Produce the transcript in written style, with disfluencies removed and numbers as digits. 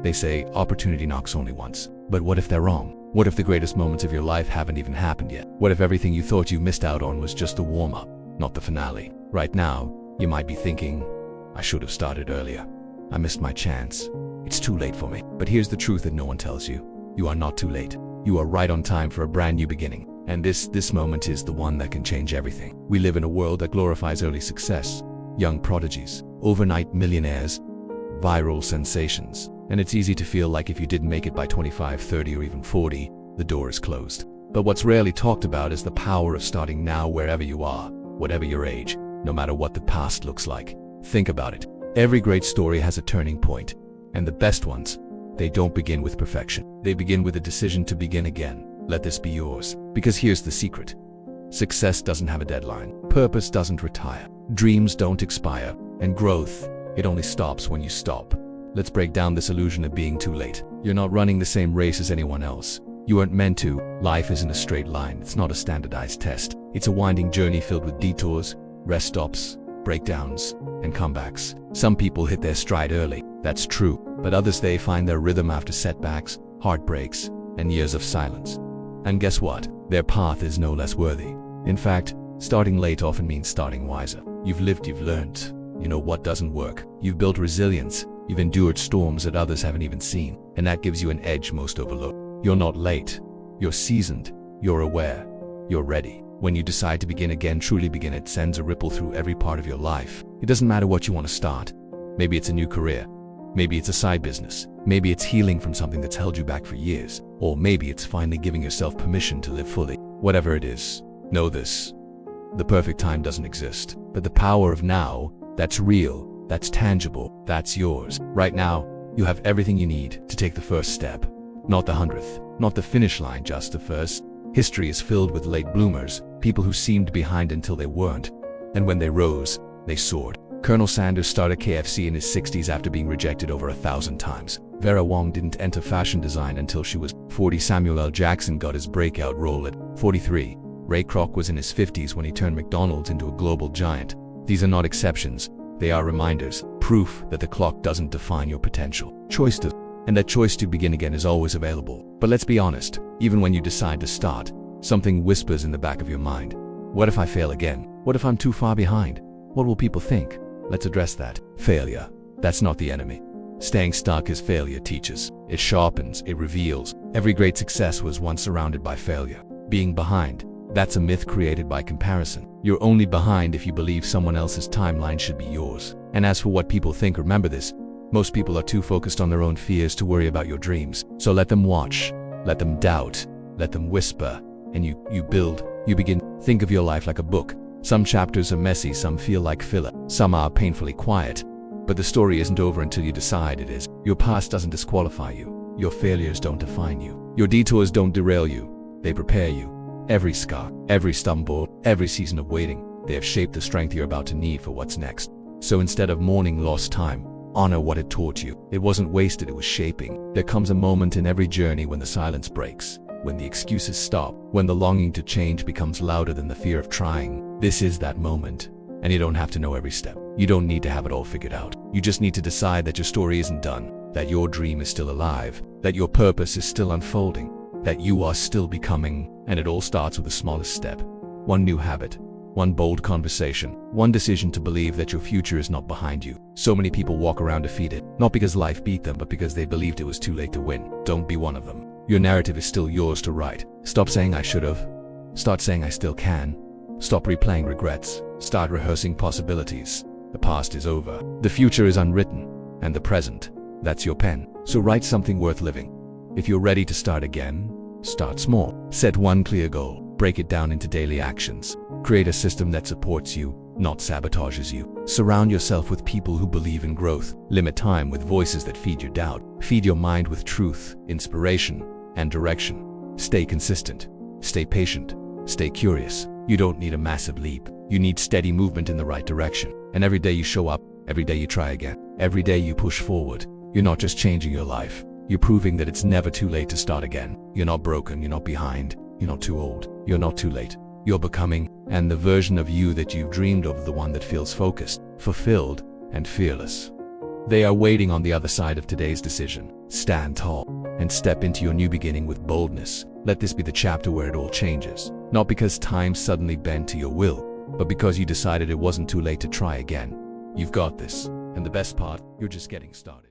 They say opportunity knocks only once. But what if they're wrong? What if the greatest moments of your life haven't even happened yet? What if everything you thought you missed out on was just the warm-up, not the finale? Right now, you might be thinking, I should have started earlier. I missed my chance. It's too late for me. But here's the truth that no one tells you. You are not too late. You are right on time for a brand new beginning. And this moment is the one that can change everything. We live in a world that glorifies early success, young prodigies, overnight millionaires, viral sensations. And it's easy to feel like if you didn't make it by 25, 30, or even 40, the door is closed. But what's rarely talked about is the power of starting now wherever you are, whatever your age, no matter what the past looks like. Think about it. Every great story has a turning point, and the best ones, they don't begin with perfection. They begin with a decision to begin again. Let this be yours. Because here's the secret. Success doesn't have a deadline. Purpose doesn't retire. Dreams don't expire. And growth, it only stops when you stop. Let's break down this illusion of being too late. You're not running the same race as anyone else. You aren't meant to. Life isn't a straight line. It's not a standardized test. It's a winding journey filled with detours, rest stops, breakdowns, and comebacks. Some people hit their stride early. That's true. But others, they find their rhythm after setbacks, heartbreaks, and years of silence. And guess what? Their path is no less worthy. In fact, starting late often means starting wiser. You've lived, you've learned. You know what doesn't work. You've built resilience. You've endured storms that others haven't even seen. And that gives you an edge most overlook. You're not late. You're seasoned. You're aware. You're ready. When you decide to begin again, truly begin, it sends a ripple through every part of your life. It doesn't matter what you want to start. Maybe it's a new career. Maybe it's a side business. Maybe it's healing from something that's held you back for years. Or maybe it's finally giving yourself permission to live fully. Whatever it is, know this. The perfect time doesn't exist. But the power of now, that's real, that's tangible, that's yours. Right now, you have everything you need to take the first step. Not the 100th, not the finish line, just the first. History is filled with late bloomers, people who seemed behind until they weren't. And when they rose, they soared. Colonel Sanders started KFC in his 60s after being rejected over 1,000 times. Vera Wang didn't enter fashion design until she was 40. Samuel L. Jackson got his breakout role at 43. Ray Kroc was in his 50s when he turned McDonald's into a global giant. These are not exceptions. They are reminders, proof that the clock doesn't define your potential. Choice does. And that choice to begin again is always available. But let's be honest, even when you decide to start, something whispers in the back of your mind. What if I fail again? What if I'm too far behind? What will people think? Let's address that. Failure. That's not the enemy. Staying stuck is failure teaches. It sharpens, it reveals. Every great success was once surrounded by failure. Being behind, that's a myth created by comparison. You're only behind if you believe someone else's timeline should be yours. And as for what people think, remember this. Most people are too focused on their own fears to worry about your dreams. So let them watch, let them doubt, let them whisper, and you build, you begin. Think of your life like a book. Some chapters are messy, some feel like filler, some are painfully quiet. But the story isn't over until you decide it is. Your past doesn't disqualify you. Your failures don't define you. Your detours don't derail you. They prepare you. Every scar, every stumble, every season of waiting, they have shaped the strength you're about to need for what's next. So instead of mourning lost time, honor what it taught you. It wasn't wasted, it was shaping. There comes a moment in every journey when the silence breaks, when the excuses stop, when the longing to change becomes louder than the fear of trying. This is that moment. And you don't have to know every step. You don't need to have it all figured out. You just need to decide that your story isn't done, that your dream is still alive, that your purpose is still unfolding, that you are still becoming. And it all starts with the smallest step. One new habit, one bold conversation, one decision to believe that your future is not behind you. So many people walk around defeated, not because life beat them, but because they believed it was too late to win. Don't be one of them. Your narrative is still yours to write. Stop saying I should have. Start saying I still can. Stop replaying regrets. Start rehearsing possibilities. The past is over. The future is unwritten. And the present, that's your pen. So write something worth living. If you're ready to start again, start small. Set one clear goal. Break it down into daily actions. Create a system that supports you, not sabotages you. Surround yourself with people who believe in growth. Limit time with voices that feed your doubt. Feed your mind with truth, inspiration, and direction. Stay consistent. Stay patient. Stay curious. You don't need a massive leap. You need steady movement in the right direction. And every day you show up, every day you try again, every day you push forward, you're not just changing your life. You're proving that it's never too late to start again. You're not broken, you're not behind, you're not too old, you're not too late. You're becoming, and the version of you that you've dreamed of, the one that feels focused, fulfilled, and fearless. They are waiting on the other side of today's decision. stand tall, and step into your new beginning with boldness. Let this be the chapter where it all changes. Not because time suddenly bent to your will, but because you decided it wasn't too late to try again. You've got this. And the best part, you're just getting started.